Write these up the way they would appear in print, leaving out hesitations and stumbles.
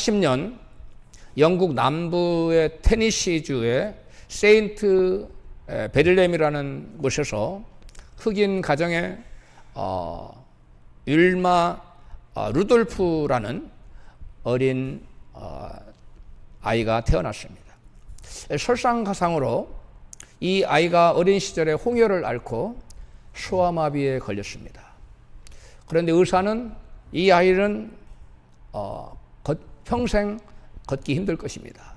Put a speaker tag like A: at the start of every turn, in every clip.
A: 10년 영국 남부의 테니시주의 세인트 베들레헴이라는 곳에서 흑인 가정에 율마 루돌프라는 어린 아이가 태어났습니다. 설상가상으로 이 아이가 어린 시절에 홍열을 앓고 소아마비에 걸렸습니다. 그런데 의사는 이 아이는 평생 걷기 힘들 것입니다.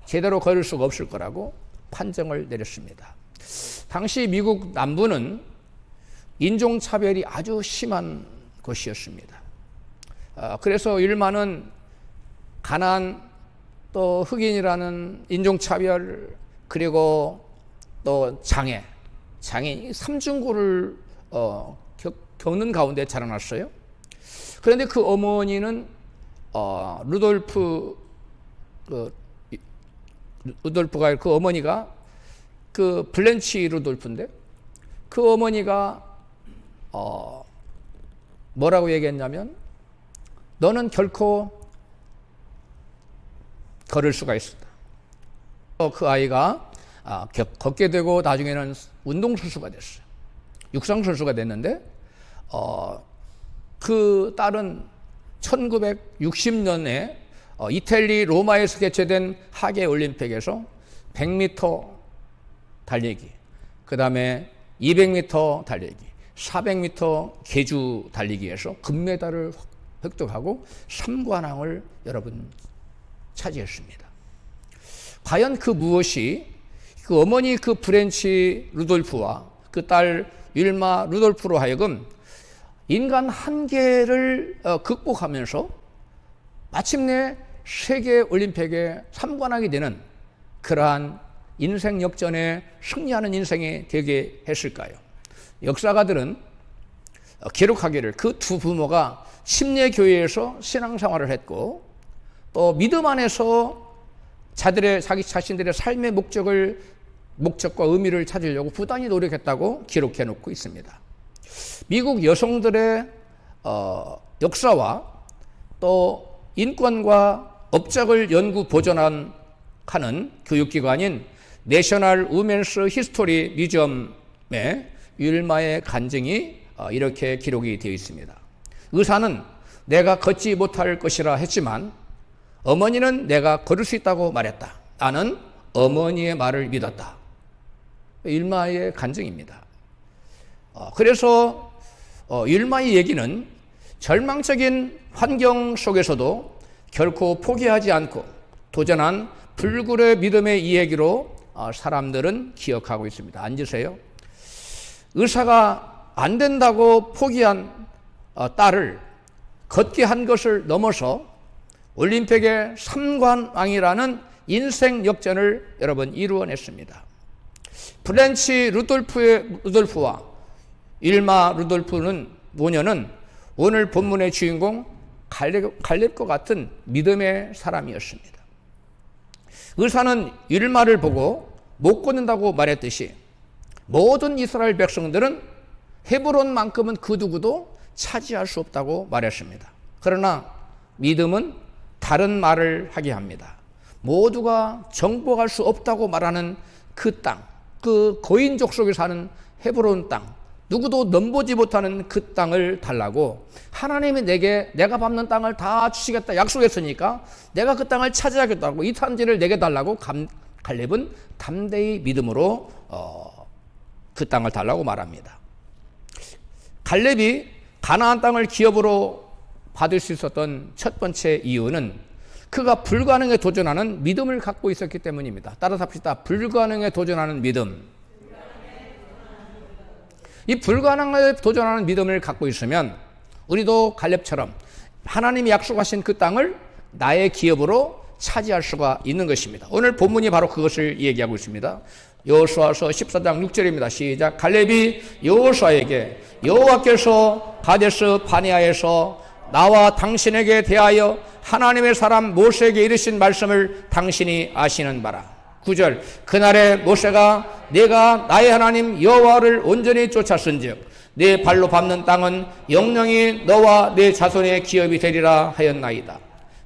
A: 제대로 걸을 수가 없을 거라고 판정을 내렸습니다. 당시 미국 남부는 인종차별이 아주 심한 곳이었습니다. 그래서 율마는 가난, 또 흑인이라는 인종차별, 그리고 또 장애 삼중고를 겪는 가운데 자라났어요. 그런데 그 어머니는 루돌프가 그 어머니가 그 블렌치 루돌프인데 그 어머니가 뭐라고 얘기했냐면 너는 결코 걸을 수가 있었다. 그 아이가 걷게 되고 나중에는 운동선수가 됐어요. 육상선수가 됐는데 그 딸은 1960년에 이탈리 로마에서 개최된 하계 올림픽에서 100m 달리기, 그 다음에 200m 달리기, 400m 계주 달리기에서 금메달을 획득하고 3관왕을 여러분 차지했습니다. 과연 그 무엇이 그 어머니 그 브렌치 루돌프와 그 딸 율마 루돌프로 하여금 인간 한계를 극복하면서 마침내 세계 올림픽에 3관왕이 되는 그러한 인생 역전에 승리하는 인생이 되게 했을까요? 역사가들은 기록하기를 그 두 부모가 침례교회에서 신앙생활을 했고 또 믿음 안에서 자기 자신들의 삶의 목적과 의미를 찾으려고 부단히 노력했다고 기록해 놓고 있습니다. 미국 여성들의 역사와 또 인권과 업적을 연구 보존하는 교육기관인 내셔널 우먼스 히스토리 뮤지엄에 율마의 간증이 이렇게 기록이 되어 있습니다. 의사는 내가 걷지 못할 것이라 했지만 어머니는 내가 걸을 수 있다고 말했다. 나는 어머니의 말을 믿었다. 율마의 간증입니다. 그래서 율마의 얘기는 절망적인 환경 속에서도 결코 포기하지 않고 도전한 불굴의 믿음의 이야기로 사람들은 기억하고 있습니다. 앉으세요. 의사가 안 된다고 포기한 딸을 걷게 한 것을 넘어서 올림픽의 3관왕이라는 인생 역전을 여러분 이루어냈습니다. 브렌치 루돌프와 율마 루돌프는 모녀는 오늘 본문의 주인공 갈렙과 같은 믿음의 사람이었습니다. 의사는 율마를 보고 못 걷는다고 말했듯이 모든 이스라엘 백성들은 헤브론만큼은 그 누구도 차지할 수 없다고 말했습니다. 그러나 믿음은 다른 말을 하게 합니다. 모두가 정복할 수 없다고 말하는 그 땅, 그 고인족 속에 사는 헤브론 땅, 누구도 넘보지 못하는 그 땅을 달라고 하나님이 내가 밟는 땅을 다 주시겠다 약속했으니까 내가 그 땅을 차지하겠다고 이 탄지를 내게 달라고 갈렙은 담대히 믿음으로 그 땅을 달라고 말합니다. 갈렙이 가나안 땅을 기업으로 받을 수 있었던 첫 번째 이유는 그가 불가능에 도전하는 믿음을 갖고 있었기 때문입니다. 따라서 합시다. 불가능에 도전하는 믿음. 이 불가능에 도전하는 믿음을 갖고 있으면 우리도 갈렙처럼 하나님이 약속하신 그 땅을 나의 기업으로 차지할 수가 있는 것입니다. 오늘 본문이 바로 그것을 얘기하고 있습니다. 여호수아서 14장 6절입니다. 시작. 갈렙이 여호수아에게 여호와께서 가데스 바네아에서 나와 당신에게 대하여 하나님의 사람 모세에게 이르신 말씀을 당신이 아시는 바라. 9절. 그날에 모세가 내가 나의 하나님 여호와를 온전히 쫓았은즉 내 발로 밟는 땅은 영영이 너와 내 자손의 기업이 되리라 하였나이다.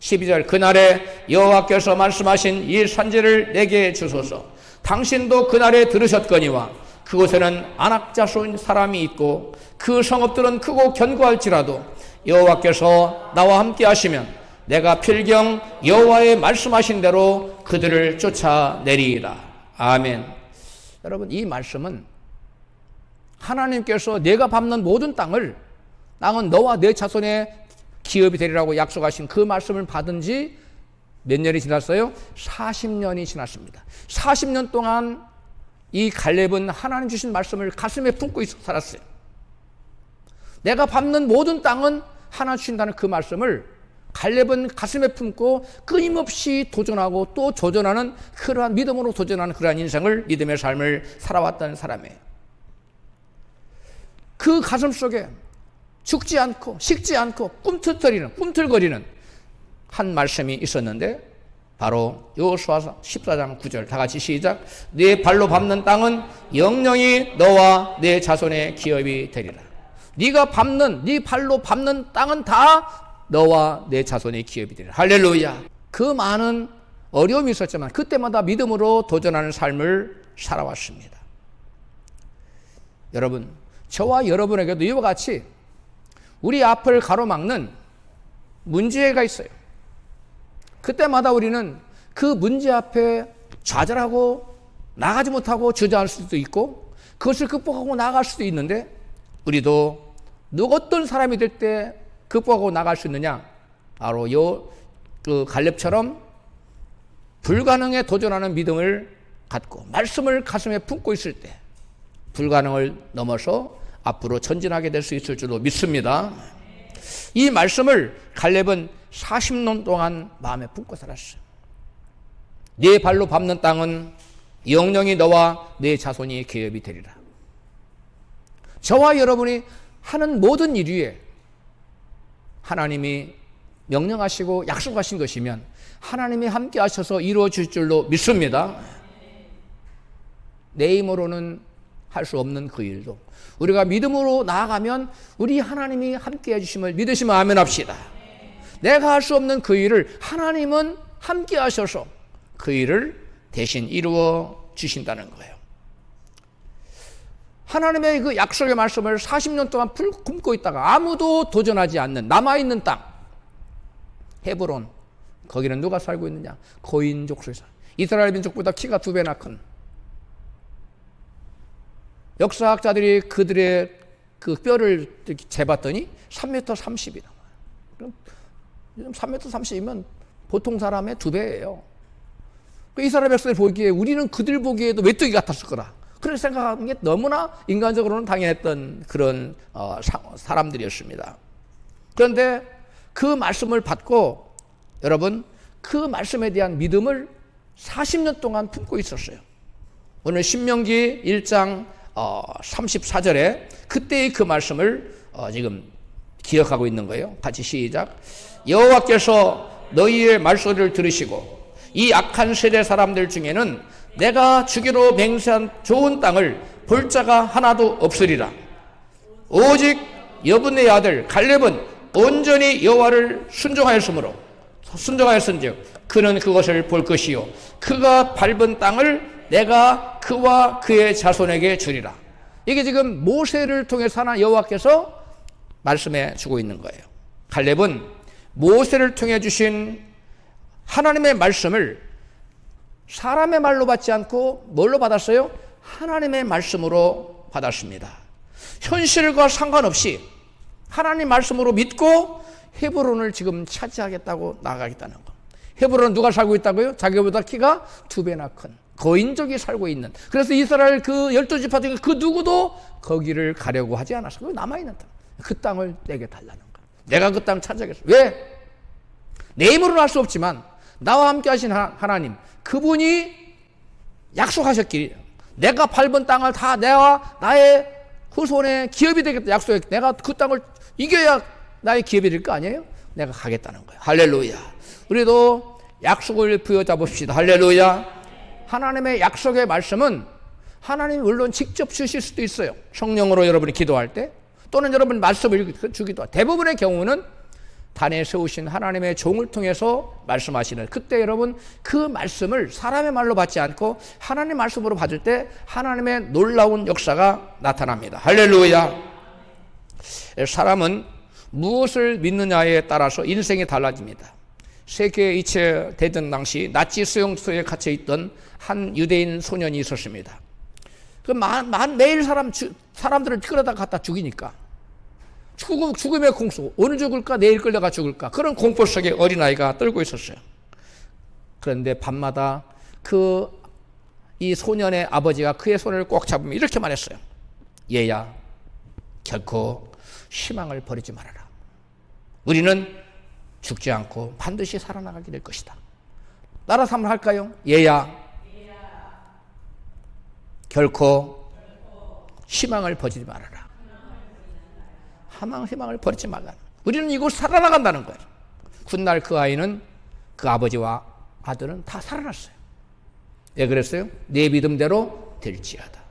A: 12절 그날에 여호와께서 말씀하신 이 산지를 내게 주소서. 당신도 그날에 들으셨거니와 그곳에는 안악자손 사람이 있고 그 성읍들은 크고 견고할지라도 여호와께서 나와 함께 하시면 내가 필경 여호와의 말씀하신 대로 그들을 쫓아내리이다. 아멘. 여러분, 이 말씀은 하나님께서 내가 밟는 모든 땅은 너와 내 자손의 기업이 되리라고 약속하신 그 말씀을 받은 지 몇 년이 지났어요? 40년이 지났습니다. 40년 동안 이 갈렙은 하나님 주신 말씀을 가슴에 품고 살았어요. 내가 밟는 모든 땅은 하나 주신다는 그 말씀을 갈렙은 가슴에 품고 끊임없이 도전하고 또 도전하는, 그러한 믿음으로 도전하는 그러한 인생을, 믿음의 삶을 살아왔다는 사람이에요. 그 가슴 속에 죽지 않고 식지 않고 꿈틀거리는 한 말씀이 있었는데, 바로 여호수아 14장 9절 다 같이 시작. 네 발로 밟는 땅은 영영이 너와 내 자손의 기업이 되리라. 네 발로 밟는 땅은 다 너와 내 자손의 기업이 되리라. 할렐루야. 그 많은 어려움이 있었지만 그때마다 믿음으로 도전하는 삶을 살아왔습니다. 여러분, 저와 여러분에게도 이와 같이 우리 앞을 가로막는 문제가 있어요. 그때마다 우리는 그 문제 앞에 좌절하고 나가지 못하고 주저할 수도 있고 그것을 극복하고 나아갈 수도 있는데, 우리도 어떤 사람이 될 때 극복하고 나갈 수 있느냐? 바로 그 갈렙처럼 불가능에 도전하는 믿음을 갖고 말씀을 가슴에 품고 있을 때 불가능을 넘어서 앞으로 전진하게 될 수 있을 줄로 믿습니다. 이 말씀을 갈렙은 40년 동안 마음에 품고 살았어요. 네 발로 밟는 땅은 영영이 너와 네 자손이 기업이 되리라. 저와 여러분이 하는 모든 일 위에 하나님이 명령하시고 약속하신 것이면 하나님이 함께 하셔서 이루어 질 줄로 믿습니다. 내 힘으로는 할 수 없는 그 일도 우리가 믿음으로 나아가면 우리 하나님이 함께 해주심을 믿으시면 아멘 합시다. 내가 할 수 없는 그 일을 하나님은 함께 하셔서 그 일을 대신 이루어 주신다는 거예요. 하나님의 그 약속의 말씀을 40년 동안 품고 있다가 아무도 도전하지 않는 남아있는 땅 헤브론, 거기는 누가 살고 있느냐? 고인 족속이 살고, 이스라엘 민족보다 키가 2배나 큰, 역사학자들이 그들의 그 뼈를 재봤더니 3m 30이 나와요. 3m 30이면 보통 사람의 2배예요. 이스라엘 백성들 보기에 우리는 그들 보기에도 메뚜기 같았을 거라. 그렇게 생각하는 게 너무나 인간적으로는 당연했던 그런 사람들이었습니다. 그런데 그 말씀을 받고 여러분, 그 말씀에 대한 믿음을 40년 동안 품고 있었어요. 오늘 신명기 1장 34절에 그때의 그 말씀을 지금 기억하고 있는 거예요. 같이 시작. 여호와께서 너희의 말소리를 들으시고 이 악한 세대 사람들 중에는 내가 주기로 맹세한 좋은 땅을 볼 자가 하나도 없으리라. 오직 여분의 아들 갈렙은 온전히 여호와를 순종하였은즉 그는 그것을 볼 것이요 그가 밟은 땅을 내가 그와 그의 자손에게 주리라. 이게 지금 모세를 통해서 하나 여호와께서 말씀해 주고 있는 거예요. 갈렙은 모세를 통해 주신 하나님의 말씀을 사람의 말로 받지 않고 뭘로 받았어요? 하나님의 말씀으로 받았습니다. 현실과 상관없이 하나님 말씀으로 믿고 헤브론을 지금 차지하겠다고 나가겠다는 거. 헤브론은 누가 살고 있다고요? 자기보다 키가 2배나 큰 거인족이 살고 있는. 그래서 이스라엘 그 12지파 중에 그 누구도 거기를 가려고 하지 않았어. 거기 남아있는 땅. 그 땅을 내게 달라는 거야. 내가 그 땅 차지하겠어. 왜? 내 힘으로는 할 수 없지만 나와 함께 하신 하나님, 그분이 약속하셨기에 내가 밟은 땅을 다 내와 나의 후손의 기업이 되겠다 약속했기, 내가 그 땅을 이겨야 나의 기업이 될 거 아니에요? 내가 가겠다는 거예요. 할렐루야. 우리도 약속을 부여잡읍시다. 할렐루야. 하나님의 약속의 말씀은 하나님이 물론 직접 주실 수도 있어요. 성령으로 여러분이 기도할 때, 또는 여러분 말씀을 주기도 하고, 대부분의 경우는 단에 세우신 하나님의 종을 통해서 말씀하시는, 그때 여러분 그 말씀을 사람의 말로 받지 않고 하나님의 말씀으로 받을 때 하나님의 놀라운 역사가 나타납니다. 할렐루야. 사람은 무엇을 믿느냐에 따라서 인생이 달라집니다. 세계 2차 대전 당시 나치 수용소에 갇혀 있던 한 유대인 소년이 있었습니다. 매일 사람들을 끌어다 갖다 죽이니까 죽음의 공수, 오늘 죽을까 내일 끌려가 죽을까, 그런 공포 속에 어린아이가 떨고 있었어요. 그런데 밤마다 이 소년의 아버지가 그의 손을 꼭 잡으며 이렇게 말했어요. 얘야, 결코 희망을 버리지 말아라. 우리는 죽지 않고 반드시 살아나가게 될 것이다. 따라서 한번 할까요? 얘야, 결코 희망을 버리지 말아라. 희망을 버리지 말라. 우리는 이곳 살아나간다는 거예요. 훗날 그 아이는, 그 아버지와 아들은 다 살아났어요. 왜 그랬어요? 내 믿음대로 될지어다.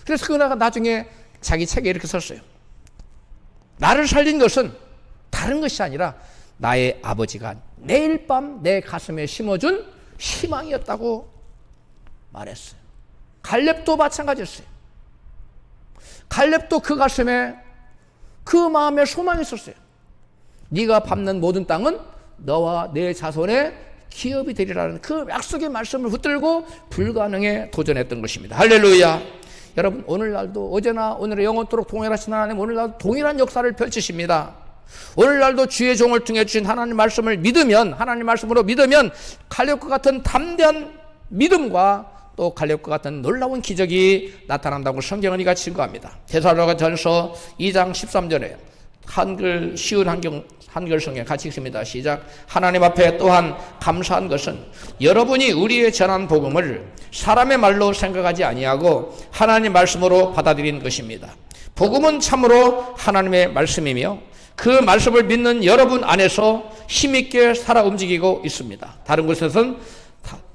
A: 그래서 그가 나중에 자기 책에 이렇게 썼어요. 나를 살린 것은 다른 것이 아니라 나의 아버지가 매일 밤 내 가슴에 심어준 희망이었다고 말했어요. 갈렙도 마찬가지였어요. 갈렙도 그 가슴에, 그 마음에 소망이 있었어요. 네가 밟는 모든 땅은 너와 내 자손의 기업이 되리라는 그 약속의 말씀을 붙들고 불가능에 도전했던 것입니다. 할렐루야. 여러분, 오늘날도 어제나 오늘의 영원토록 동일하신 하나님, 오늘날도 동일한 역사를 펼치십니다. 오늘날도 주의 종을 통해 주신 하나님 말씀을 믿으면, 하나님 말씀으로 믿으면 갈렙과 같은 담대한 믿음과 또 갈렙과 같은 놀라운 기적이 나타난다고 성경은 이같이 증거합니다. 데살로니가전서 2장 13절에 한글 쉬운 한글 성경 같이 읽습니다. 시작. 하나님 앞에 또한 감사한 것은 여러분이 우리의 전한 복음을 사람의 말로 생각하지 아니하고 하나님 말씀으로 받아들인 것입니다. 복음은 참으로 하나님의 말씀이며 그 말씀을 믿는 여러분 안에서 힘있게 살아 움직이고 있습니다. 다른 곳에서는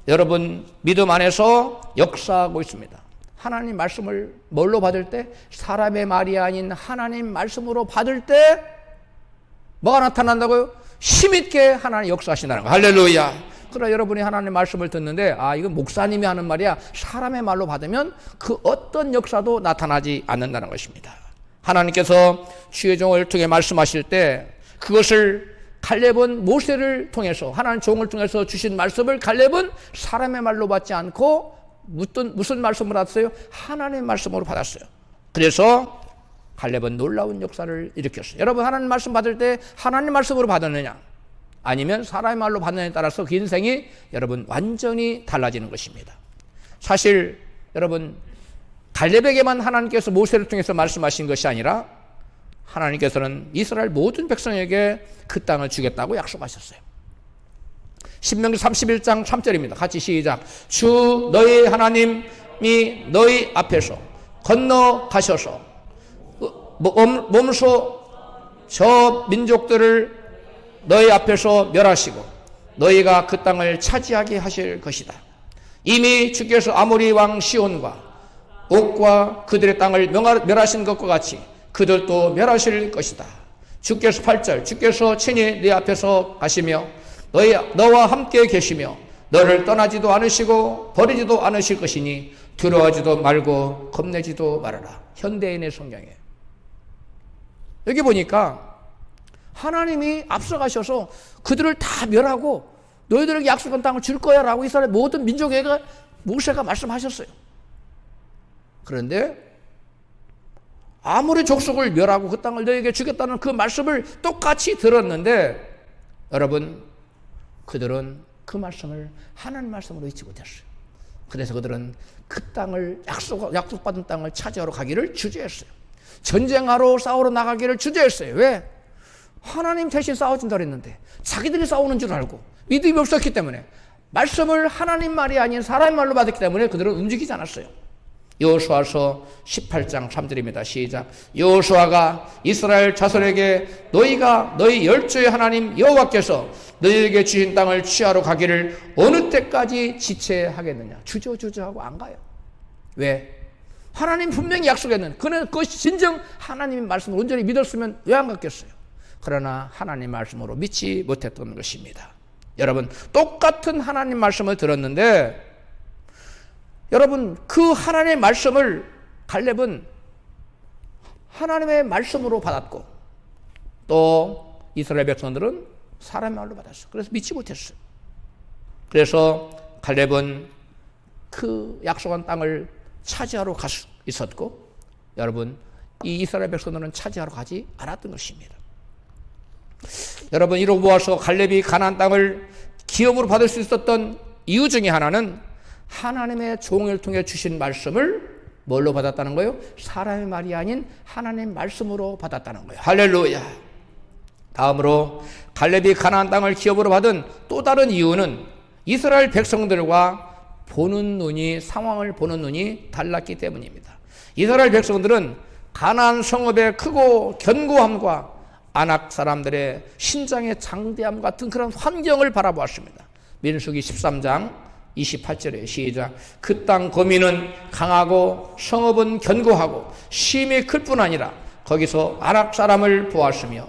A: 여러분 믿음 안에서 역사하고 있습니다. 하나님 말씀을 뭘로 받을 때? 사람의 말이 아닌 하나님 말씀으로 받을 때 뭐가 나타난다고요? 힘있게 하나님 역사하신다는 거. 할렐루야. 그러나 여러분이 하나님 말씀을 듣는데, 이건 목사님이 하는 말이야, 사람의 말로 받으면 그 어떤 역사도 나타나지 않는다는 것입니다. 하나님께서 주의 종을 통해 말씀하실 때 그것을, 갈렙은 모세를 통해서, 하나님 종을 통해서 주신 말씀을 갈렙은 사람의 말로 받지 않고 무슨 말씀을 받았어요? 하나님의 말씀으로 받았어요. 그래서 갈렙은 놀라운 역사를 일으켰어요. 여러분, 하나님 말씀 받을 때 하나님 말씀으로 받았느냐 아니면 사람의 말로 받느냐에 따라서 그 인생이 여러분 완전히 달라지는 것입니다. 사실 여러분, 갈렙에게만 하나님께서 모세를 통해서 말씀하신 것이 아니라 하나님께서는 이스라엘 모든 백성에게 그 땅을 주겠다고 약속하셨어요. 신명기 31장 3절입니다. 같이 시작. 주 너희 하나님이 너희 앞에서 건너가셔서 몸소 저 민족들을 너희 앞에서 멸하시고 너희가 그 땅을 차지하게 하실 것이다. 이미 주께서 아모리 왕 시온과 옥과 그들의 땅을 멸하신 것과 같이 그들도 멸하실 것이다. 주께서 8절, 주께서 친히 네 앞에서 가시며 너와 함께 계시며 너를 떠나지도 않으시고 버리지도 않으실 것이니 두려워하지도 말고 겁내지도 말아라. 현대인의 성경에 여기 보니까 하나님이 앞서가셔서 그들을 다 멸하고 너희들에게 약속한 땅을 줄 거야 라고 이스라엘 모든 민족에게 모세가 말씀하셨어요. 그런데 아무리 족속을 멸하고 그 땅을 너희에게 주겠다는 그 말씀을 똑같이 들었는데 여러분, 그들은 그 말씀을 하나님 말씀으로 잊지 못했어요. 그래서 그들은 그 땅을 약속받은 땅을 차지하러 가기를 주저했어요. 전쟁하러 싸우러 나가기를 주저했어요. 왜? 하나님 대신 싸워준다 그랬는데 자기들이 싸우는 줄 알고 믿음이 없었기 때문에, 말씀을 하나님 말이 아닌 사람의 말로 받았기 때문에 그들은 움직이지 않았어요. 여호수아서 18장 3절입니다. 시작. 여호수아가 이스라엘 자손에게 너희가 너희 열조의 하나님 여호와께서 너희에게 주신 땅을 취하러 가기를 어느 때까지 지체하겠느냐. 주저주저하고 안 가요. 왜? 하나님 분명히 약속했는데 그는 그것이 진정 하나님의 말씀을 온전히 믿었으면 왜 안 갔겠어요? 그러나 하나님 말씀으로 믿지 못했던 것입니다. 여러분, 똑같은 하나님 말씀을 들었는데 여러분, 그 하나님의 말씀을 갈렙은 하나님의 말씀으로 받았고 또 이스라엘 백성들은 사람의 말로 받았어요. 그래서 믿지 못했어요. 그래서 갈렙은 그 약속한 땅을 차지하러 갈 수 있었고 여러분, 이 이스라엘 백성들은 차지하러 가지 않았던 것입니다. 여러분, 이러고 보아서 갈렙이 가나안 땅을 기업으로 받을 수 있었던 이유 중에 하나는 하나님의 종을 통해 주신 말씀을 뭘로 받았다는 거예요? 사람의 말이 아닌 하나님의 말씀으로 받았다는 거예요. 할렐루야. 다음으로 갈렙이 가나안 땅을 기업으로 받은 또 다른 이유는 이스라엘 백성들과 보는 눈이, 상황을 보는 눈이 달랐기 때문입니다. 이스라엘 백성들은 가나안 성읍의 크고 견고함과 아낙 사람들의 신장의 장대함 같은 그런 환경을 바라보았습니다. 민수기 13장 28절에 시작. 그 땅 거민은 강하고 성읍은 견고하고 심이 클 뿐 아니라 거기서 아낙 사람을 보았으며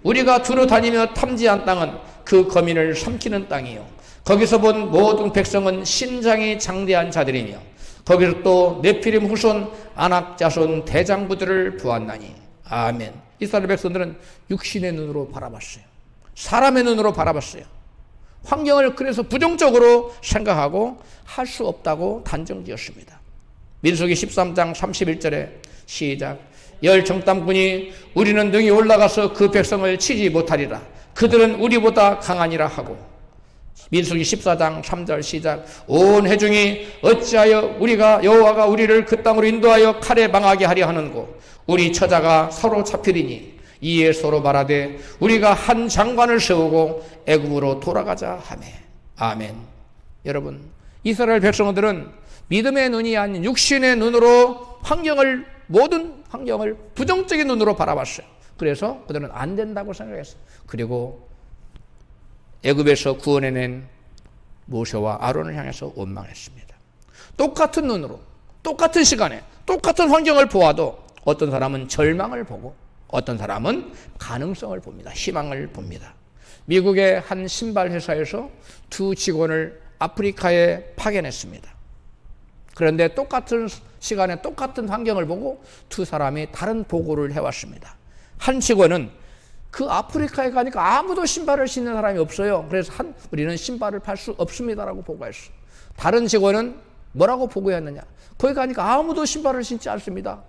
A: 우리가 두루 다니며 탐지한 땅은 그 거민을 삼키는 땅이요 거기서 본 모든 백성은 신장이 장대한 자들이며 거기서 또 네피림 후손 아낙 자손 대장부들을 보았나니. 아멘. 이스라엘 백성들은 육신의 눈으로 바라봤어요. 사람의 눈으로 바라봤어요. 환경을 그래서 부정적으로 생각하고 할 수 없다고 단정지었습니다. 민수기 13장 31절에 시작. 열 정탐꾼이 우리는 능히 올라가서 그 백성을 치지 못하리라. 그들은 우리보다 강하니라 하고. 민수기 14장 3절 시작. 온 회중이 어찌하여 우리가 여호와가 우리를 그 땅으로 인도하여 칼에 망하게 하려 하는고 우리 처자가 서로 잡히리니 이에 서로 말하되 우리가 한 장관을 세우고 애굽으로 돌아가자 하매. 아멘. 여러분, 이스라엘 백성들은 믿음의 눈이 아닌 육신의 눈으로 모든 환경을 부정적인 눈으로 바라봤어요. 그래서 그들은 안 된다고 생각했어요. 그리고 애굽에서 구원해낸 모세와 아론을 향해서 원망했습니다. 똑같은 눈으로, 똑같은 시간에, 똑같은 환경을 보아도 어떤 사람은 절망을 보고 어떤 사람은 가능성을 봅니다. 희망을 봅니다. 미국의 한 신발 회사에서 두 직원을 아프리카에 파견했습니다. 그런데 똑같은 시간에 똑같은 환경을 보고 두 사람이 다른 보고를 해왔습니다. 한 직원은 그 아프리카에 가니까 아무도 신발을 신는 사람이 없어요. 그래서 우리는 신발을 팔 수 없습니다라고 보고했어요. 다른 직원은 뭐라고 보고했느냐? 거기 가니까 아무도 신발을 신지 않습니다.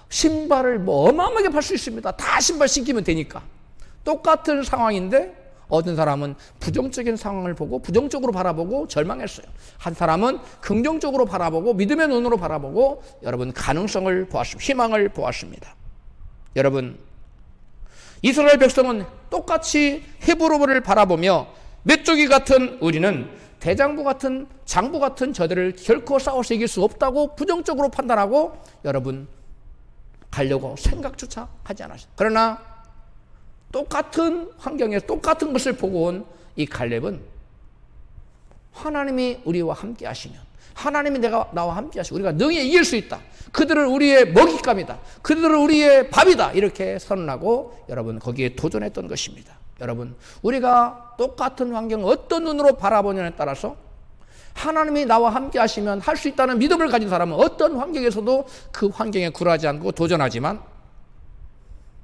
A: 신발을 어마어마하게 팔 수 있습니다. 다 신발 신기면 되니까. 똑같은 상황인데 어떤 사람은 부정적인 상황을 보고 부정적으로 바라보고 절망했어요. 한 사람은 긍정적으로 바라보고 믿음의 눈으로 바라보고 여러분 가능성을 보았습니다. 희망을 보았습니다. 여러분, 이스라엘 백성은 똑같이 헤브론을 바라보며 메뚜기 같은 우리는 대장부 같은 장부 같은 저들을 결코 싸워서 이길 수 없다고 부정적으로 판단하고 여러분 가려고 생각조차 하지 않았어요. 그러나 똑같은 환경에서 똑같은 것을 보고 온 이 갈렙은 하나님이 우리와 함께 하시면 하나님이 나와 함께 하시고 우리가 능히 이길 수 있다. 그들은 우리의 먹잇감이다. 그들은 우리의 밥이다. 이렇게 선언하고 여러분 거기에 도전했던 것입니다. 여러분, 우리가 똑같은 환경을 어떤 눈으로 바라보냐에 따라서 하나님이 나와 함께 하시면 할 수 있다는 믿음을 가진 사람은 어떤 환경에서도 그 환경에 굴하지 않고 도전하지만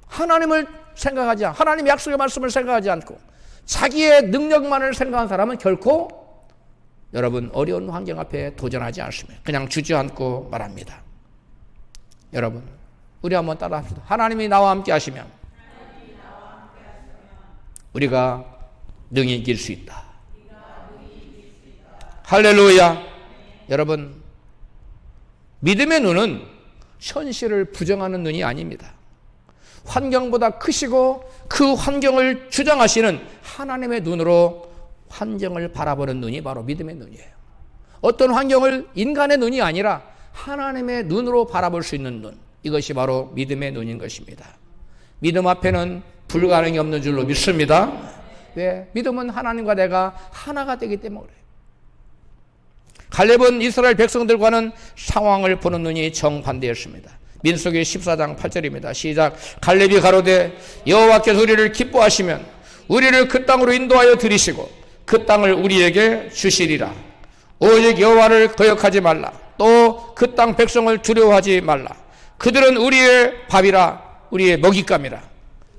A: 하나님을 생각하지 않고 하나님의 약속의 말씀을 생각하지 않고 자기의 능력만을 생각한 사람은 결코 여러분 어려운 환경 앞에 도전하지 않습니다. 그냥 주저앉고 말합니다. 여러분, 우리 한번 따라합시다. 하나님이 나와 함께 하시면 우리가 능히 이길 수 있다. 할렐루야. 여러분, 믿음의 눈은 현실을 부정하는 눈이 아닙니다. 환경보다 크시고 그 환경을 주장하시는 하나님의 눈으로 환경을 바라보는 눈이 바로 믿음의 눈이에요. 어떤 환경을 인간의 눈이 아니라 하나님의 눈으로 바라볼 수 있는 눈, 이것이 바로 믿음의 눈인 것입니다. 믿음 앞에는 불가능이 없는 줄로 믿습니다. 왜? 믿음은 하나님과 내가 하나가 되기 때문에 그래요. 갈렙은 이스라엘 백성들과는 상황을 보는 눈이 정반대였습니다. 민수기 14장 8절입니다. 시작. 갈렙이 가로되 여호와께서 우리를 기뻐하시면 우리를 그 땅으로 인도하여 들이시고 그 땅을 우리에게 주시리라. 오직 여호와를 거역하지 말라. 또 그 땅 백성을 두려워하지 말라. 그들은 우리의 밥이라 우리의 먹잇감이라.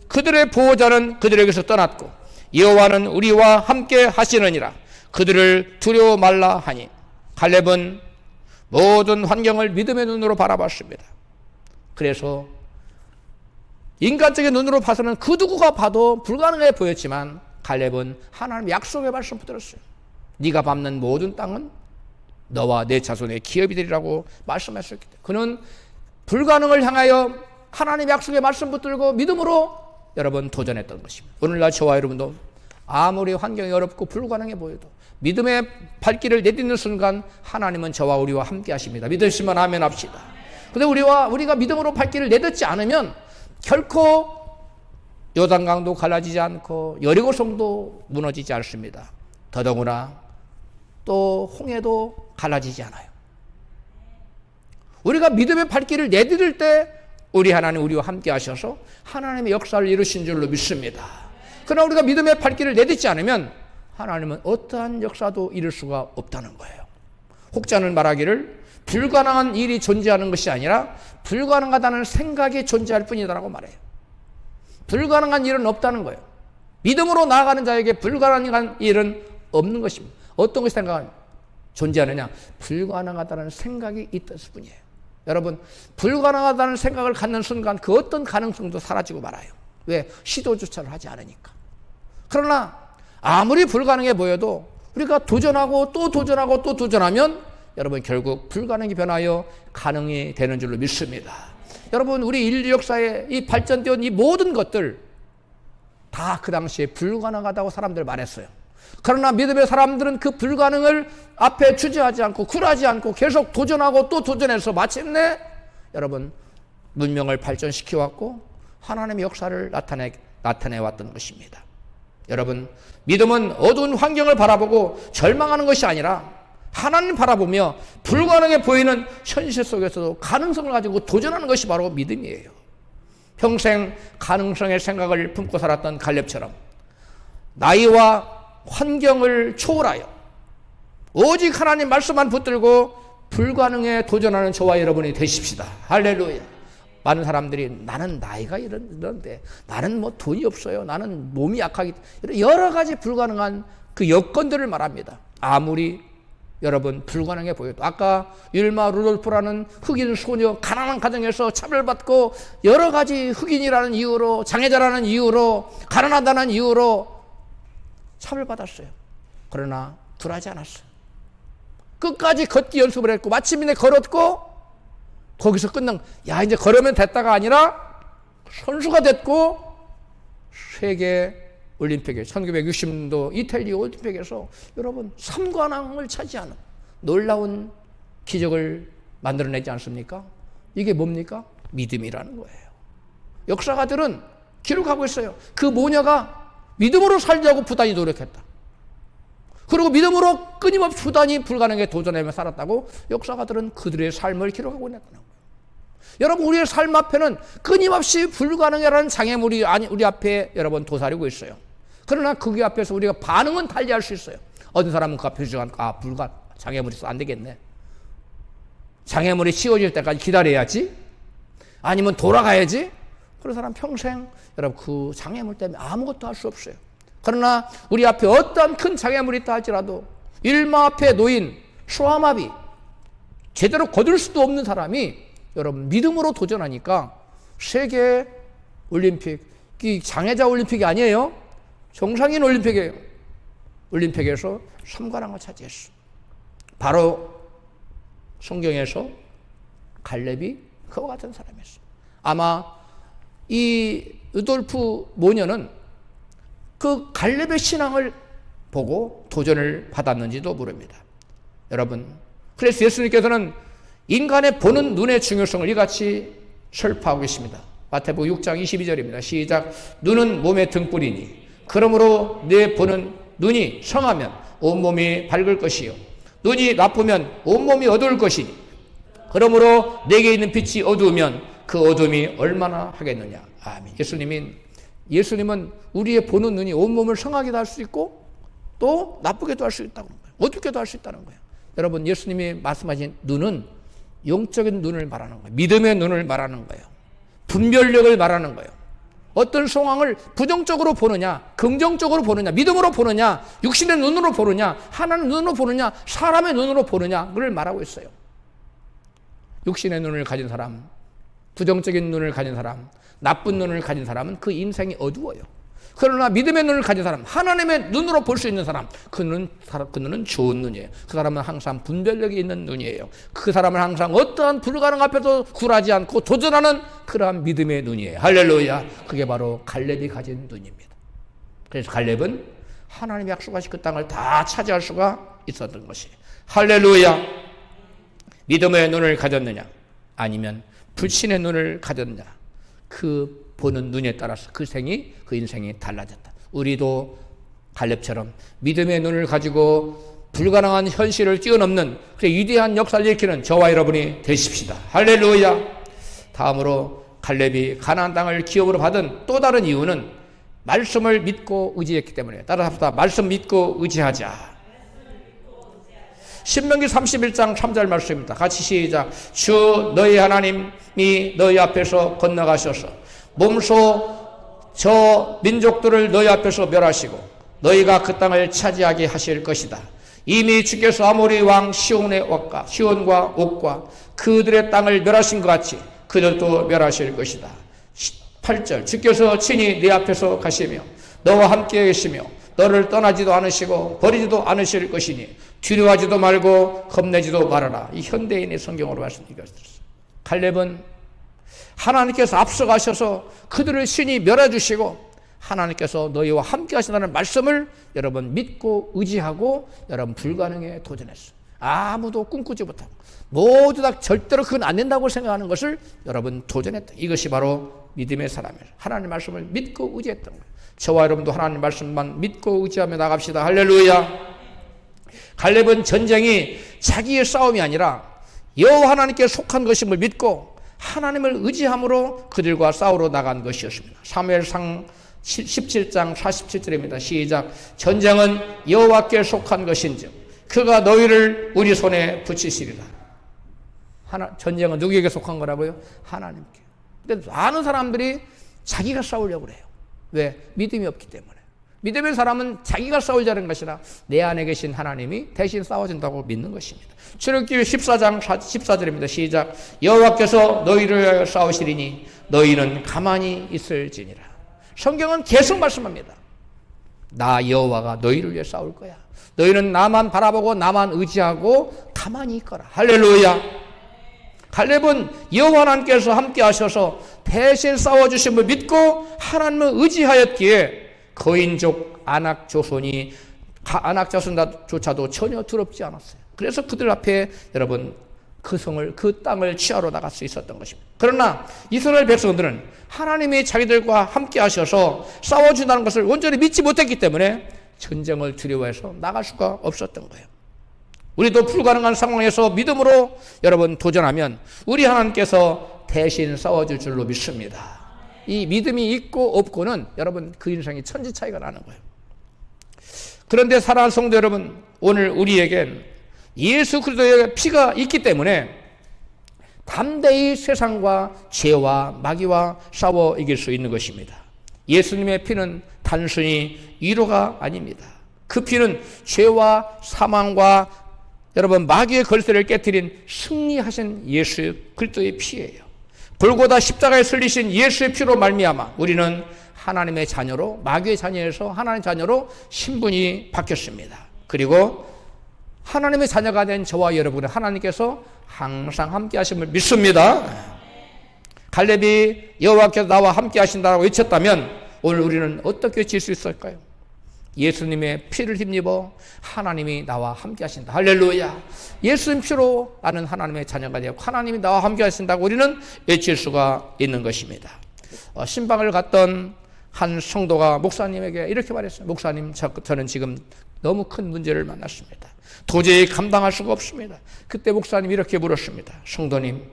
A: 그들의 보호자는 그들에게서 떠났고 여호와는 우리와 함께 하시느니라. 그들을 두려워 말라 하니 갈렙은 모든 환경을 믿음의 눈으로 바라봤습니다. 그래서 인간적인 눈으로 봐서는 그 누구가 봐도 불가능해 보였지만 갈렙은 하나님의 약속의 말씀 붙들었어요. 네가 밟는 모든 땅은 너와 내 자손의 기업이 되리라고 말씀하셨기 때문에 그는 불가능을 향하여 하나님의 약속의 말씀 붙들고 믿음으로 여러분 도전했던 것입니다. 오늘날 저와 여러분도 아무리 환경이 어렵고 불가능해 보여도 믿음의 발길을 내딛는 순간 하나님은 저와 우리와 함께 하십니다. 믿으시면 아멘 합시다. 근데 우리가 믿음으로 발길을 내딛지 않으면 결코 요단강도 갈라지지 않고 여리고성도 무너지지 않습니다. 더더구나 또 홍해도 갈라지지 않아요. 우리가 믿음의 발길을 내디딜 때 우리 하나님 우리와 함께 하셔서 하나님의 역사를 이루신 줄로 믿습니다. 그러나 우리가 믿음의 발길을 내딛지 않으면 하나님은 어떠한 역사도 이룰 수가 없다는 거예요. 혹자는 말하기를 불가능한 일이 존재하는 것이 아니라 불가능하다는 생각이 존재할 뿐이다라고 말해요. 불가능한 일은 없다는 거예요. 믿음으로 나아가는 자에게 불가능한 일은 없는 것입니다. 어떤 것이 존재하느냐? 불가능하다는 생각이 있었을 뿐이에요. 여러분, 불가능하다는 생각을 갖는 순간 그 어떤 가능성도 사라지고 말아요. 왜? 시도조차를 하지 않으니까. 그러나 아무리 불가능해 보여도 우리가 도전하고 또 도전하고 또 도전하면 여러분 결국 불가능이 변하여 가능이 되는 줄로 믿습니다. 여러분, 우리 인류 역사에 이 발전되었던 이 모든 것들 다 그 당시에 불가능하다고 사람들 말했어요. 그러나 믿음의 사람들은 그 불가능을 앞에 주저하지 않고 굴하지 않고 계속 도전하고 또 도전해서 마침내 여러분 문명을 발전시켜왔고 하나님의 역사를 나타내왔던 것입니다. 여러분, 믿음은 어두운 환경을 바라보고 절망하는 것이 아니라 하나님 바라보며 불가능해 보이는 현실 속에서도 가능성을 가지고 도전하는 것이 바로 믿음이에요. 평생 가능성의 생각을 품고 살았던 갈렙처럼 나이와 환경을 초월하여 오직 하나님 말씀만 붙들고 불가능에 도전하는 저와 여러분이 되십시다. 할렐루야. 많은 사람들이 나는 나이가 이런데 나는 뭐 돈이 없어요. 나는 몸이 약하기 때문에 여러 가지 불가능한 그 여건들을 말합니다. 아무리 여러분 불가능해 보여도 아까 율마 루돌프라는 흑인 소녀 가난한 가정에서 차별받고 여러 가지 흑인이라는 이유로 장애자라는 이유로 가난하다는 이유로 차별받았어요. 그러나 굴하지 않았어요. 끝까지 걷기 연습을 했고 마침내 걸었고 거기서 이제 걸으면 됐다가 아니라 선수가 됐고 세계 올림픽에 1960년도 이탈리아 올림픽에서 여러분 3관왕을 차지하는 놀라운 기적을 만들어내지 않습니까? 이게 뭡니까? 믿음이라는 거예요. 역사가들은 기록하고 있어요. 그 모녀가 믿음으로 살자고 부단히 노력했다. 그리고 믿음으로 끊임없이 부단히 불가능에 도전하며 살았다고 역사가들은 그들의 삶을 기록하고 있다는 거예요. 여러분, 우리의 삶 앞에는 끊임없이 불가능이라는 장애물이 우리 앞에 여러분 도사리고 있어요. 그러나 그 앞에서 우리가 반응은 달리할 수 있어요. 어떤 사람은 그 앞에 장애물이 있어 안 되겠네. 장애물이 치워질 때까지 기다려야지. 아니면 돌아가야지. 그런 사람 평생 여러분 그 장애물 때문에 아무것도 할 수 없어요. 그러나 우리 앞에 어떠한 큰 장애물이 있다 할지라도 일마 앞에 놓인 소아마비 제대로 거둘 수도 없는 사람이 여러분 믿음으로 도전하니까 세계 올림픽, 이 장애자 올림픽이 아니에요. 정상인 올림픽이에요. 올림픽에서 3관왕을 차지했어. 바로 성경에서 갈렙이 그와 같은 사람이었어. 아마 이 루돌프 모녀는 그 갈렙의 신앙을 보고 도전을 받았는지도 모릅니다. 여러분, 그래서 예수님께서는 인간의 보는 눈의 중요성을 이같이 설파하고 계십니다. 마태복음 6장 22절입니다. 시작. 눈은 몸의 등불이니 그러므로 내 보는 눈이 성하면 온몸이 밝을 것이요 눈이 나쁘면 온몸이 어두울 것이니 그러므로 내게 있는 빛이 어두우면 그 어둠이 얼마나 하겠느냐. 아멘. 예수님은 우리의 보는 눈이 온몸을 성하게도 할 수 있고 또 나쁘게도 할 수 있다는 거예요. 어둡게도 할 수 있다는 거예요. 여러분, 예수님이 말씀하신 눈은 영적인 눈을 말하는 거예요. 믿음의 눈을 말하는 거예요. 분별력을 말하는 거예요. 어떤 상황을 부정적으로 보느냐, 긍정적으로 보느냐, 믿음으로 보느냐, 육신의 눈으로 보느냐, 하나님 눈으로 보느냐, 사람의 눈으로 보느냐를 말하고 있어요. 육신의 눈을 가진 사람, 부정적인 눈을 가진 사람, 나쁜 눈을 가진 사람은 그 인생이 어두워요. 그러나 믿음의 눈을 가진 사람, 하나님의 눈으로 볼 수 있는 사람, 그 눈은 좋은 눈이에요. 그 사람은 항상 분별력이 있는 눈이에요. 그 사람은 항상 어떠한 불가능 앞에도 굴하지 않고 도전하는 그러한 믿음의 눈이에요. 할렐루야. 그게 바로 갈렙이 가진 눈입니다. 그래서 갈렙은 하나님이 약속하신 그 땅을 다 차지할 수가 있었던 것이에요. 할렐루야. 믿음의 눈을 가졌느냐, 아니면 불신의 눈을 가졌느냐, 그 보는 눈에 따라서 그 인생이 달라졌다. 우리도 갈렙처럼 믿음의 눈을 가지고 불가능한 현실을 뛰어넘는 그 위대한 역사를 일으키는 저와 여러분이 되십시다. 할렐루야. 다음으로 갈렙이 가나안 땅을 기업으로 받은 또 다른 이유는 말씀을 믿고 의지했기 때문에. 따라서 합시다. 말씀 믿고 의지하자. 신명기 31장 3절 말씀입니다. 같이 시작. 주 너희 하나님이 너희 앞에서 건너가셔서 몸소 저 민족들을 너희 앞에서 멸하시고 너희가 그 땅을 차지하게 하실 것이다. 이미 주께서 아모리 왕 시온과 옥과 그들의 땅을 멸하신 것 같이 그들도 멸하실 것이다. 8절. 주께서 친히 네 앞에서 가시며 너와 함께 계시며 너를 떠나지도 않으시고 버리지도 않으실 것이니 두려워하지도 말고 겁내지도 말아라. 이 현대인의 성경으로 말씀드렸습니다. 갈렙은 하나님께서 앞서가셔서 그들을 신이 멸해주시고 하나님께서 너희와 함께 하신다는 말씀을 여러분 믿고 의지하고 여러분 불가능에 도전했어요. 아무도 꿈꾸지 못하고 모두 다 절대로 그건 안 된다고 생각하는 것을 여러분 도전했다. 이것이 바로 믿음의 사람이에요. 하나님의 말씀을 믿고 의지했던 거예요. 저와 여러분도 하나님의 말씀만 믿고 의지하며 나갑시다. 할렐루야. 갈렙은 전쟁이 자기의 싸움이 아니라 여호와 하나님께 속한 것임을 믿고 하나님을 의지함으로 그들과 싸우러 나간 것이었습니다. 사무엘상 17장 47절입니다. 시작. 전쟁은 여호와께 속한 것인즉 그가 너희를 우리 손에 붙이시리라. 전쟁은 누구에게 속한 거라고요? 하나님께. 근데 많은 사람들이 자기가 싸우려고 그래요. 왜? 믿음이 없기 때문에. 믿음의 사람은 자기가 싸우자는 것이라 내 안에 계신 하나님이 대신 싸워준다고 믿는 것입니다. 출애굽기 14장 14절입니다. 시작. 여호와께서 너희를 위하여 싸우시리니 너희는 가만히 있을지니라. 성경은 계속 말씀합니다. 나 여호와가 너희를 위해 싸울 거야. 너희는 나만 바라보고 나만 의지하고 가만히 있거라. 할렐루야. 갈렙은 여호와 하나님께서 함께 하셔서 대신 싸워주심을 믿고 하나님을 의지하였기에 거인족 안악자손조차도 전혀 두렵지 않았어요. 그래서 그들 앞에 여러분 그 땅을 취하러 나갈 수 있었던 것입니다. 그러나 이스라엘 백성들은 하나님이 자기들과 함께 하셔서 싸워준다는 것을 온전히 믿지 못했기 때문에 전쟁을 두려워해서 나갈 수가 없었던 거예요. 우리도 불가능한 상황에서 믿음으로 여러분 도전하면 우리 하나님께서 대신 싸워줄 줄로 믿습니다. 이 믿음이 있고 없고는 여러분 그 인생이 천지 차이가 나는 거예요. 그런데 사랑하는 성도 여러분, 오늘 우리에겐 예수 그리스도의 피가 있기 때문에 담대히 세상과 죄와 마귀와 싸워 이길 수 있는 것입니다. 예수님의 피는 단순히 위로가 아닙니다. 그 피는 죄와 사망과 여러분 마귀의 걸쇠를 깨뜨린 승리하신 예수 그리스도의 피예요. 골고다 십자가에 설리신 예수의 피로 말미암아 우리는 하나님의 자녀로, 마귀의 자녀에서 하나님의 자녀로 신분이 바뀌었습니다. 그리고 하나님의 자녀가 된 저와 여러분은 하나님께서 항상 함께 하심을 믿습니다. 갈렙이 여호와께서 나와 함께 하신다고 외쳤다면 오늘 우리는 어떻게 질 수 있을까요? 예수님의 피를 힘입어 하나님이 나와 함께 하신다. 할렐루야. 예수님 피로 나는 하나님의 자녀가 되고 하나님이 나와 함께 하신다고 우리는 외칠 수가 있는 것입니다. 신방을 갔던 한 성도가 목사님에게 이렇게 말했어요. 목사님, 저는 지금 너무 큰 문제를 만났습니다. 도저히 감당할 수가 없습니다. 그때 목사님이 이렇게 물었습니다. 성도님,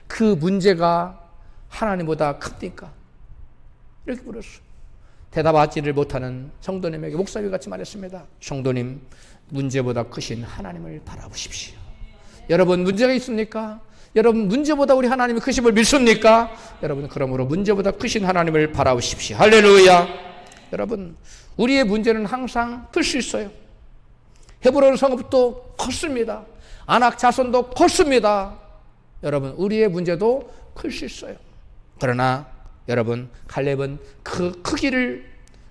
A: 그 문제가 하나님보다 큽니까? 이렇게 물었어요. 대답하지를 못하는 성도님에게 목사님이 같이 말했습니다. 성도님, 문제보다 크신 하나님을 바라보십시오. 여러분, 문제가 있습니까? 여러분, 문제보다 우리 하나님이 크심을 믿습니까? 여러분, 그러므로 문제보다 크신 하나님을 바라보십시오. 할렐루야. 여러분, 우리의 문제는 항상 클 수 있어요. 헤브론 성읍도 컸습니다. 아낙 자손도 컸습니다. 여러분, 우리의 문제도 클 수 있어요. 그러나 여러분, 갈렙은 그 크기를,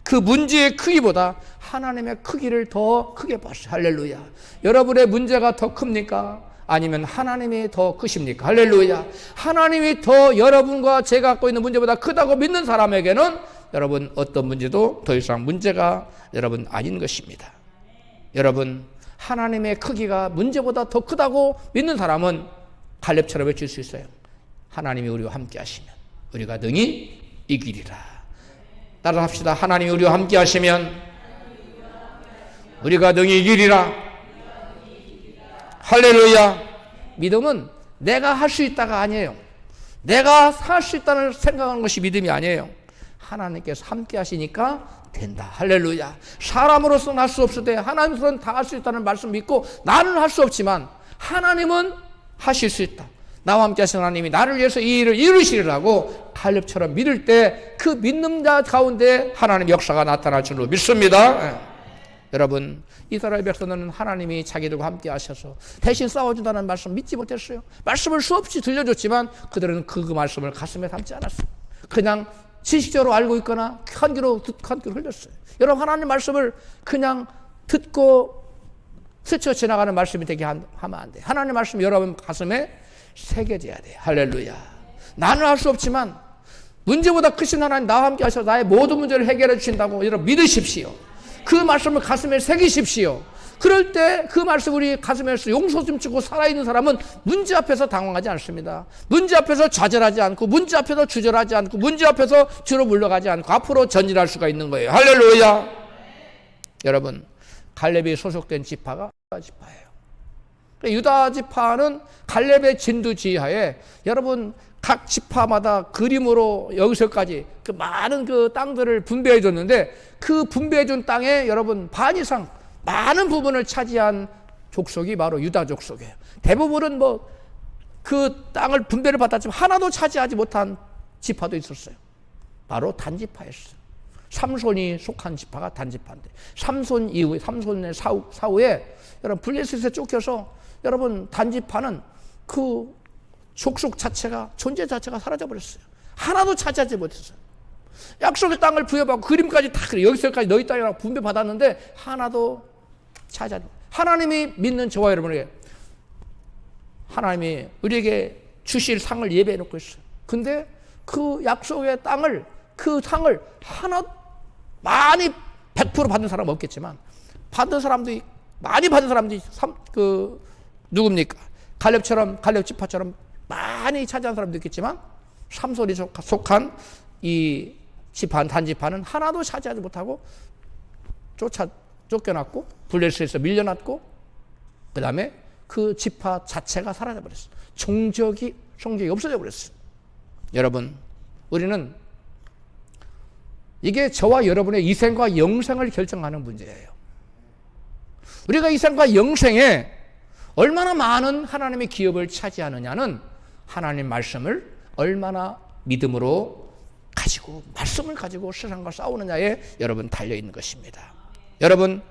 A: 그 문제의 크기보다 하나님의 크기를 더 크게 봤어요. 할렐루야. 여러분의 문제가 더 큽니까? 아니면 하나님이 더 크십니까? 할렐루야. 하나님이 더 여러분과 제가 갖고 있는 문제보다 크다고 믿는 사람에게는 여러분, 어떤 문제도 더 이상 문제가 여러분 아닌 것입니다. 여러분, 하나님의 크기가 문제보다 더 크다고 믿는 사람은 갈렙처럼 외칠 수 있어요. 하나님이 우리와 함께 하시면 우리가 능히 이기리라. 따라 합시다. 하나님이 우리와 함께 하시면 우리가 능히 이기리라. 할렐루야. 믿음은 내가 할 수 있다가 아니에요. 내가 할 수 있다는 생각하는 것이 믿음이 아니에요. 하나님께서 함께 하시니까 된다. 할렐루야. 사람으로서는 할 수 없을 때 하나님으로서는 다 할 수 있다는 말씀 믿고 나는 할 수 없지만 하나님은 하실 수 있다. 나와 함께 하신 하나님이 나를 위해서 이 일을 이루시리라고 갈렙처럼 믿을 때 그 믿는 자 가운데 하나님의 역사가 나타날 줄로 믿습니다. 여러분, 이스라엘 백성들은 하나님이 자기들과 함께 하셔서 대신 싸워준다는 말씀 믿지 못했어요. 말씀을 수없이 들려줬지만 그들은 그 말씀을 가슴에 담지 않았어요. 그냥 지식적으로 알고 있거나 한 귀로 듣고 한 귀로 흘렸어요. 여러분, 하나님 말씀을 그냥 듣고 스쳐 지나가는 말씀이 되게 하면 안 돼요. 하나님 말씀 여러분 가슴에 새겨져야 돼요. 할렐루야. 나는 할 수 없지만 문제보다 크신 하나님 나와 함께 하셔서 나의 모든 문제를 해결해 주신다고 여러분 믿으십시오. 그 말씀을 가슴에 새기십시오. 그럴 때 그 말씀 우리 가슴에서 용서 좀 주고 살아있는 사람은 문제 앞에서 당황하지 않습니다. 문제 앞에서 좌절하지 않고, 문제 앞에서 주절하지 않고, 문제 앞에서 뒤로 물러가지 않고 앞으로 전진할 수가 있는 거예요. 할렐루야. 여러분, 갈렙이 소속된 지파가 유다 지파예요. 유다 지파는 갈렙의 진두지휘하에 여러분 각 지파마다 그림으로 여기서까지 그 많은 그 땅들을 분배해 줬는데 그 분배해 준 땅에 여러분 반 이상 많은 부분을 차지한 족속이 바로 유다 족속이에요. 대부분은 뭐 그 땅을 분배를 받았지만 하나도 차지하지 못한 지파도 있었어요. 바로 단지파였어요. 삼손이 속한 지파가 단지파인데 삼손 이후에 삼손의 사후에 여러분 블레셋에 쫓겨서 여러분 단지파는 그 족속 자체가 존재 자체가 사라져 버렸어요. 하나도 차지하지 못했어요. 약속의 땅을 부여받고 그림까지 다 그래 여기서까지 너희 땅이라고 분배 받았는데 하나도 차지하지. 하나님이 믿는 저와 여러분에게 하나님이 우리에게 주실 상을 예배해 놓고 있어요. 근데 그 약속의 땅을 그 상을 하나 많이 100% 받은 사람은 없겠지만 받은 사람도 많이 받은 사람들이 누굽니까? 갈렙처럼 갈렙 지파처럼 많이 차지한 사람도 있겠지만 삼손이 속한 이 지파 단지파는 하나도 차지하지 못하고 쫓겨났고 블레셋에서 밀려났고 그 다음에 그 지파 자체가 사라져 버렸어요. 종족이 없어져 버렸어요. 여러분, 우리는 이게 저와 여러분의 이생과 영생을 결정하는 문제예요. 우리가 이생과 영생에 얼마나 많은 하나님의 기업을 차지하느냐는 하나님 말씀을 얼마나 믿음으로 가지고 말씀을 가지고 세상과 싸우느냐에 여러분 달려있는 것입니다. 여러분,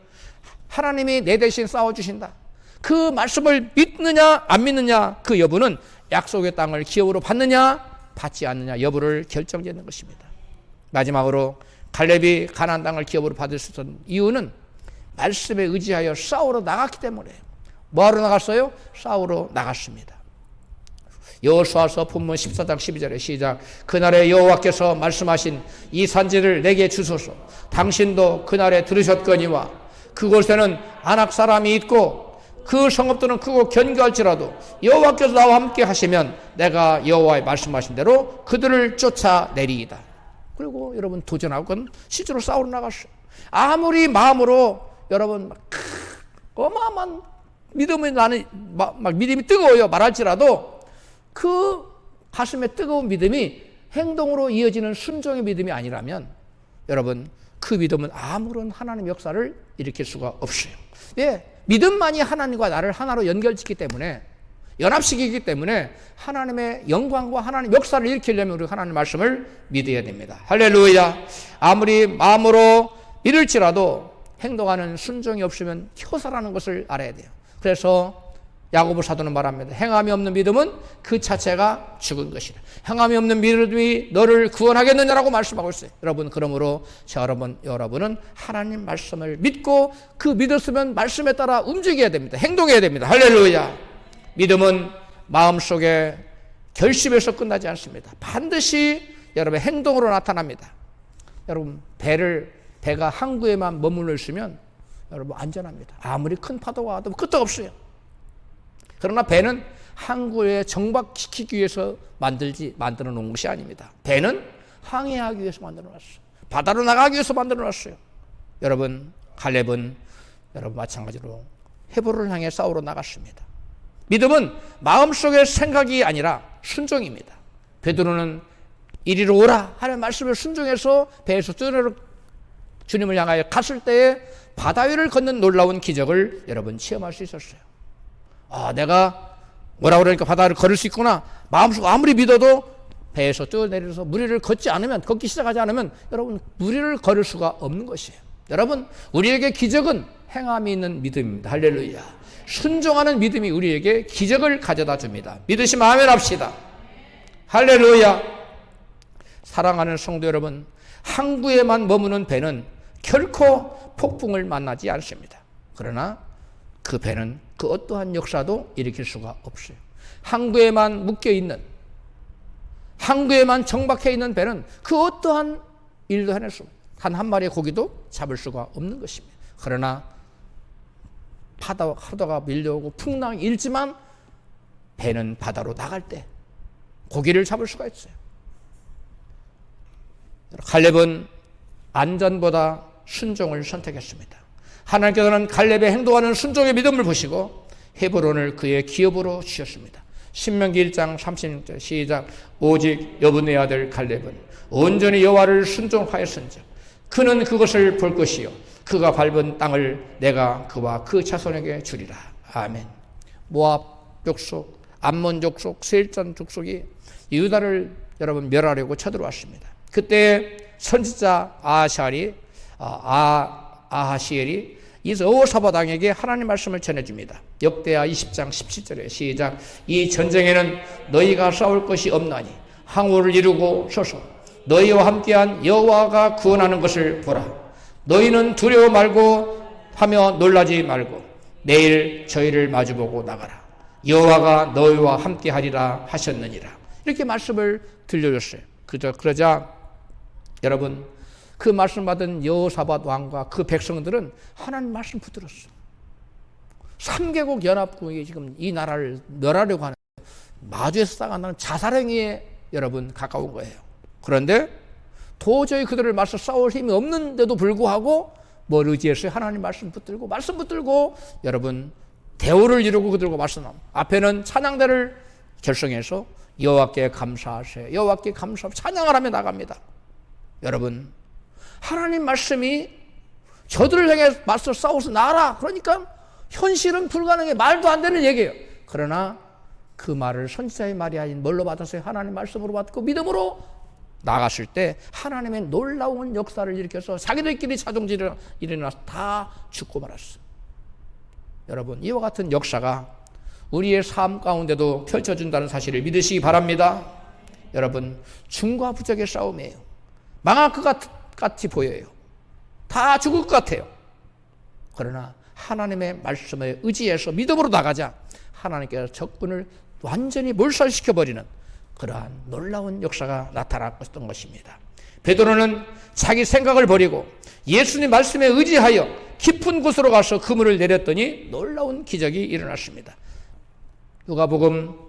A: 하나님이 내 대신 싸워주신다. 그 말씀을 믿느냐 안 믿느냐 그 여부는 약속의 땅을 기업으로 받느냐 받지 않느냐 여부를 결정짓는 것입니다. 마지막으로 갈렙이 가나안 땅을 기업으로 받을 수 있었던 이유는 말씀에 의지하여 싸우러 나갔기 때문에. 뭐하러 나갔어요? 싸우러 나갔습니다. 여호수아서 본문 14장 12절에 시작. 그날에 여호와께서 말씀하신 이 산지를 내게 주소서. 당신도 그날에 들으셨거니와 그곳에는 아낙 사람이 있고 그 성읍들은 크고 견고할지라도 여호와께서 나와 함께 하시면 내가 여호와의 말씀하신 대로 그들을 쫓아내리이다. 그리고 여러분 도전하고는 실제로 싸우러 나갔어요. 아무리 마음으로 여러분 어마어마한 믿음이 나는 막 믿음이 뜨거워요. 말할지라도 그 가슴에 뜨거운 믿음이 행동으로 이어지는 순종의 믿음이 아니라면 여러분 그 믿음은 아무런 하나님 역사를 일으킬 수가 없어요. 왜? 믿음만이 하나님과 나를 하나로 연결시키기 때문에 연합시키기 때문에 하나님의 영광과 하나님 역사를 일으키려면 우리 하나님 말씀을 믿어야 됩니다. 할렐루야. 아무리 마음으로 믿을지라도 행동하는 순종이 없으면 효사라는 것을 알아야 돼요. 그래서 야고보 사도는 말합니다. 행함이 없는 믿음은 그 자체가 죽은 것이다. 행함이 없는 믿음이 너를 구원하겠느냐라고 말씀하고 있어요. 여러분, 그러므로 여러분은 하나님 말씀을 믿고 그 믿었으면 말씀에 따라 움직여야 됩니다. 행동해야 됩니다. 할렐루야. 믿음은 마음속에 결심에서 끝나지 않습니다. 반드시 여러분의 행동으로 나타납니다. 여러분, 배가 항구에만 머물러 있으면 여러분 안전합니다. 아무리 큰 파도가 와도 끝도 없어요. 그러나 배는 항구에 정박시키기 위해서 만들어 놓은 것이 아닙니다. 배는 항해하기 위해서 만들어 놨어요. 바다로 나가기 위해서 만들어 놨어요. 여러분, 갈렙은 여러분 마찬가지로 헤브론을 향해 싸우러 나갔습니다. 믿음은 마음속의 생각이 아니라 순종입니다. 베드로는 이리로 오라 하는 말씀을 순종해서 배에서 뛰어내려 주님을 향하여 갔을 때에 바다 위를 걷는 놀라운 기적을 여러분 체험할 수 있었어요. 내가 뭐라 그러니까 바다를 걸을 수 있구나. 마음속 아무리 믿어도 배에서 뛰어내려서 무리를 걷기 시작하지 않으면 여러분 무리를 걸을 수가 없는 것이에요. 여러분, 우리에게 기적은 행함이 있는 믿음입니다. 할렐루야. 순종하는 믿음이 우리에게 기적을 가져다 줍니다. 믿으시면 아멘 합시다. 할렐루야. 사랑하는 성도 여러분, 항구에만 머무는 배는 결코 폭풍을 만나지 않습니다. 그러나 그 배는 그 어떠한 역사도 일으킬 수가 없어요. 항구에만 묶여있는, 항구에만 정박해 있는 배는 그 어떠한 일도 해낼 수 없어요. 한 마리의 고기도 잡을 수가 없는 것입니다. 그러나 파도가 밀려오고 풍랑이 일지만 배는 바다로 나갈 때 고기를 잡을 수가 있어요. 갈렙은 안전보다 순종을 선택했습니다. 하나님께서는 갈렙의 행동하는 순종의 믿음을 보시고 헤브론을 그의 기업으로 주셨습니다. 신명기 1장 36절 시작. 오직 여분의 아들 갈렙은 온전히 여호와를 순종하였은즉 그는 그것을 볼 것이요 그가 밟은 땅을 내가 그와 그 자손에게 주리라. 아멘. 모압 족속, 암몬 족속, 세일산 족속이 유다를 여러분 멸하려고 쳐들어왔습니다. 그때 선지자 아하시엘이 이 여호사밧 왕에게 하나님 말씀을 전해줍니다. 역대하 20장 17절에 시작. 이 전쟁에는 너희가 싸울 것이 없나니 항우를 이루고 서서 너희와 함께한 여호와가 구원하는 것을 보라. 너희는 두려워 말고 하며 놀라지 말고 내일 저희를 마주보고 나가라. 여호와가 너희와 함께하리라 하셨느니라. 이렇게 말씀을 들려줬어요. 그러자 여러분, 그 말씀 받은 여호사밧 왕과 그 백성들은 하나님 말씀 붙들었어. 3개국 연합국이 지금 이 나라를 멸하려고 하는 마주에서 싸워나는 자살행위에 여러분 가까운 거예요. 그런데 도저히 그들을 맞서 싸울 힘이 없는데도 불구하고 뭘 의지했어요? 하나님 말씀 붙들고 여러분 대오를 이루고 그들과 말씀합니다. 앞에는 찬양대를 결성해서 여호와께 감사하세요. 여호와께 감사하고 찬양을 하며 나갑니다. 여러분, 하나님 말씀이 저들을 향해 맞서 싸워서 나라. 그러니까 현실은 불가능해. 말도 안 되는 얘기예요. 그러나 그 말을 선지자의 말이 아닌 뭘로 받았어요? 하나님 말씀으로 받고 믿음으로 나갔을 때 하나님의 놀라운 역사를 일으켜서 자기들끼리 자동질을 일어나서 다 죽고 말았어요. 여러분, 이와 같은 역사가 우리의 삶 가운데도 펼쳐진다는 사실을 믿으시기 바랍니다. 여러분, 중과 부적의 싸움이에요. 망할 것 같이 보여요. 다 죽을 것 같아요. 그러나 하나님의 말씀에 의지해서 믿음으로 나가자 하나님께서 적군을 완전히 몰살시켜버리는 그러한 놀라운 역사가 나타났던 것입니다. 베드로는 자기 생각을 버리고 예수님 말씀에 의지하여 깊은 곳으로 가서 그물을 내렸더니 놀라운 기적이 일어났습니다. 누가복음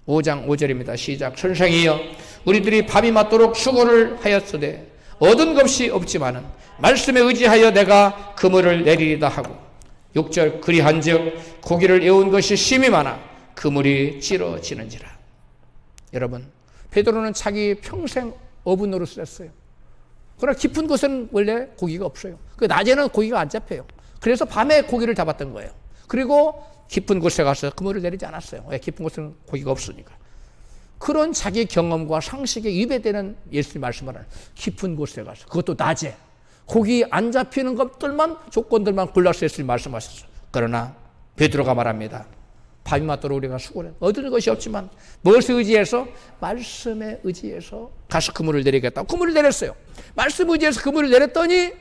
A: 5장 5절입니다. 시작. 선생이여 우리들이 밤이 맞도록 수고를 하였으되 얻은 것이 없지만은 말씀에 의지하여 내가 그물을 내리리다 하고 6절 그리한즉 고기를 애운 것이 심히 많아 그물이 찌러지는지라. 여러분, 베드로는 자기 평생 어부 노릇을 했어요. 그러나 깊은 곳은 원래 고기가 없어요. 그 낮에는 고기가 안 잡혀요. 그래서 밤에 고기를 잡았던 거예요. 그리고 깊은 곳에 가서 그물을 내리지 않았어요. 왜? 깊은 곳은 고기가 없으니까. 그런 자기 경험과 상식에 위배되는 예수님 말씀을 하는 깊은 곳에 가서, 그것도 낮에 고기 안 잡히는 것들만, 조건들만 골라서 예수님 말씀하셨어요. 그러나 베드로가 말합니다. 밤이 맞도록 우리가 수고를 얻을 것이 없지만 무엇을 의지해서? 말씀에 의지해서 가서 그물을 내리겠다고 그물을 내렸어요. 말씀 의지해서 그물을 내렸더니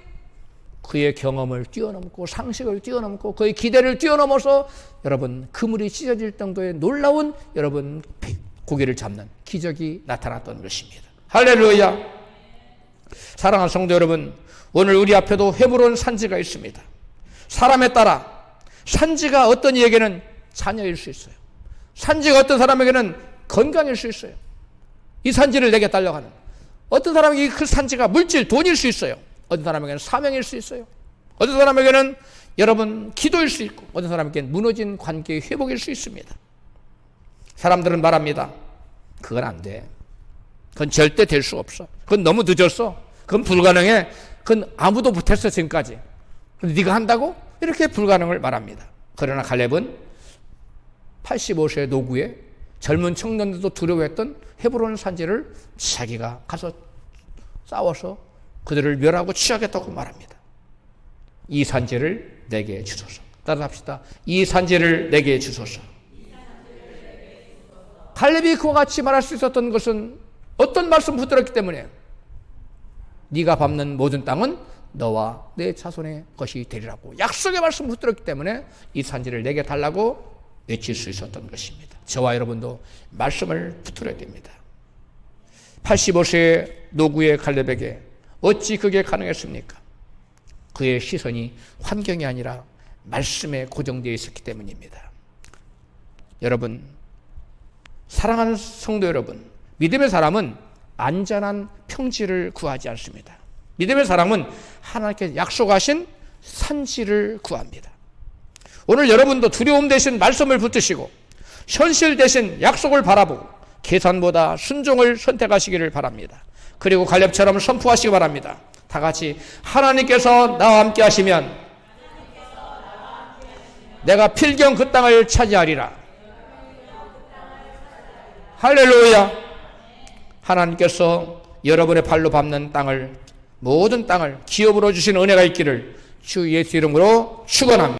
A: 그의 경험을 뛰어넘고 상식을 뛰어넘고 그의 기대를 뛰어넘어서 여러분 그물이 찢어질 정도의 놀라운 여러분 고기를 잡는 기적이 나타났던 것입니다. 할렐루야. 사랑하는 성도 여러분, 오늘 우리 앞에도 헤브론 산지가 있습니다. 사람에 따라 산지가 어떤 이에게는 자녀일 수 있어요. 산지가 어떤 사람에게는 건강일 수 있어요. 이 산지를 내게 달려가는. 어떤 사람에게 그 산지가 물질, 돈일 수 있어요. 어떤 사람에게는 사명일 수 있어요. 어떤 사람에게는 여러분 기도일 수 있고, 어떤 사람에게는 무너진 관계의 회복일 수 있습니다. 사람들은 말합니다. 그건 안 돼. 그건 절대 될 수 없어. 그건 너무 늦었어. 그건 불가능해. 그건 아무도 못했어 지금까지. 근데 네가 한다고? 이렇게 불가능을 말합니다. 그러나 갈렙은 85세의 노구에 젊은 청년들도 두려워했던 헤브론 산지를 자기가 가서 싸워서 그들을 멸하고 취하겠다고 말합니다. 이 산지를 내게 주소서. 따라합시다. 이 산지를 내게 주소서. 갈렙이 그와 같이 말할 수 있었던 것은 어떤 말씀 붙들었기 때문에 네가 밟는 모든 땅은 너와 내 자손의 것이 되리라고 약속의 말씀 붙들었기 때문에 이 산지를 내게 달라고 외칠 수 있었던 것입니다. 저와 여러분도 말씀을 붙들어야 됩니다. 85세의 노구의 갈렙에게 어찌 그게 가능했습니까? 그의 시선이 환경이 아니라 말씀에 고정되어 있었기 때문입니다. 여러분, 사랑하는 성도 여러분, 믿음의 사람은 안전한 평지를 구하지 않습니다. 믿음의 사람은 하나님께 약속하신 산지를 구합니다. 오늘 여러분도 두려움 대신 말씀을 붙드시고 현실 대신 약속을 바라보고 계산보다 순종을 선택하시기를 바랍니다. 그리고 갈렙처럼 선포하시기 바랍니다. 다 같이 하나님께서 나와 함께 하시면 내가 필경 그 땅을 차지하리라. 할렐루야. 하나님께서 여러분의 발로 밟는 땅을, 모든 땅을 기업으로 주신 은혜가 있기를 주 예수 이름으로 축원합니다.